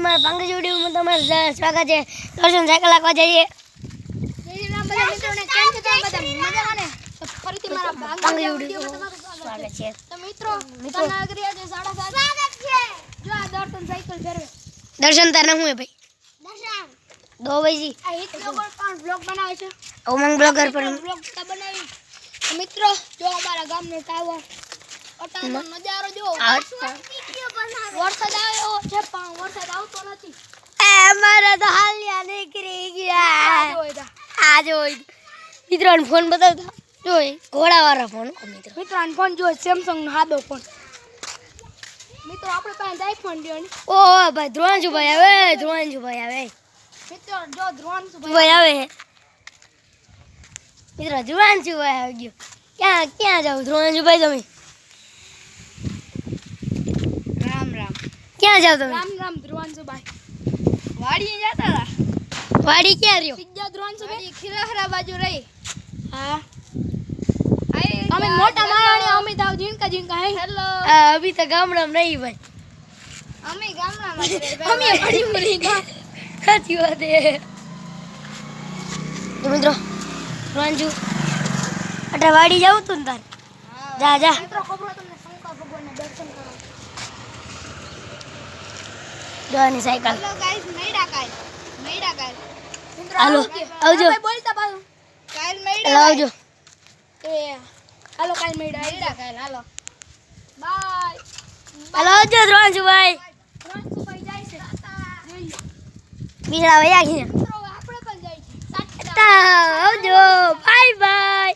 અમારા પાંગજ વિડીયોમાં તમારું સ્વાગત છે। દર્શન સાયકલ હાંકવા જઈએ। જય રામ બધા મિત્રોને કેમ છો તમે બધા મજામાં ને? તો ફરીથી મારા પાંગજ વિડીયોમાં તમારું સ્વાગત છે। તો મિત્રો તનાગરી આજે 7:30 સ્વાગત છે। જો આ દર્શન સાયકલ ફેરવે। દર્શન તારા હું હે ભાઈ? દર્શન દો ભાઈજી આ હિટ બ્લોગર પણ બ્લોગ બનાવે છે। ઉમંગ બ્લોગર પણ બ્લોગ તા બનાવી। તો મિત્રો જો અમારા ગામનો ટાવર અટાનો નજારો જો વરસાદ આવ્યો છે પણ વરસાદ આવતો નથી। અમારા તો હાલિયા નીકળી ગયા। આ જો મિત્રોને ફોન બતાવતા જો ઘોડાવાળા ફોન મિત્રો આનો ફોન જો સેમસંગ નો સાદો ફોન। મિત્રો આપણે પાસે આઈફોન લ્યો ને। ઓ ભાઈ ધ્રુવાંશુભાઈ આવે, ધ્રુવાંશુભાઈ આવે। મિત્રો જો ધ્રુવાંશુભાઈ ભાઈ આવે મિત્રો ધ્રુવાંશુભાઈ આવી ગયો। ક્યાં જાવ ધ્રુવાંશુભાઈ તમે? રામ રામ। ક્યાં જાવ તમે? રામ રામ ધ્રુવાંશુભાઈ। વાડીએ જતા હતા। વાડી ક્યાં રહ્યો? સિદ્ધા ધ્રુવાંશુભાઈ ખીરાહરા બાજુ રહી। હા અમે મોટા મારાણી અમિતાભ જીનકા જીનકા હે। હેલો અભી તો ગામડામાં નહીં ભાઈ, અમે ગામડામાં જ રહે। અમે બડી મરી ગયા। સાચી વાત છે। તો મિત્રો ધ્રુવાંશુ અટા વાડી જાવ તું ને તાર જા જા। મિત્રો ખબર તમને શંકર ભગવાનના દર્શન કરવા। જોવાની સાયકલ હેલો ગાઈસ મૈડા કાલ મિત્રો હાલો આવજો। બોલતા પાછું કાલ હાલો મૈડા આવજો। એ હાલો કાલ મૈડા કાલ હાલો બાય। હાલો આવજો ધ્રુવાંશુભાઈ। ધ્રુવાંશુભાઈ જાય છે બીજા વયા ગયા। મિત્રો આપણે પણ જાય છે। આવજો બાય બાય।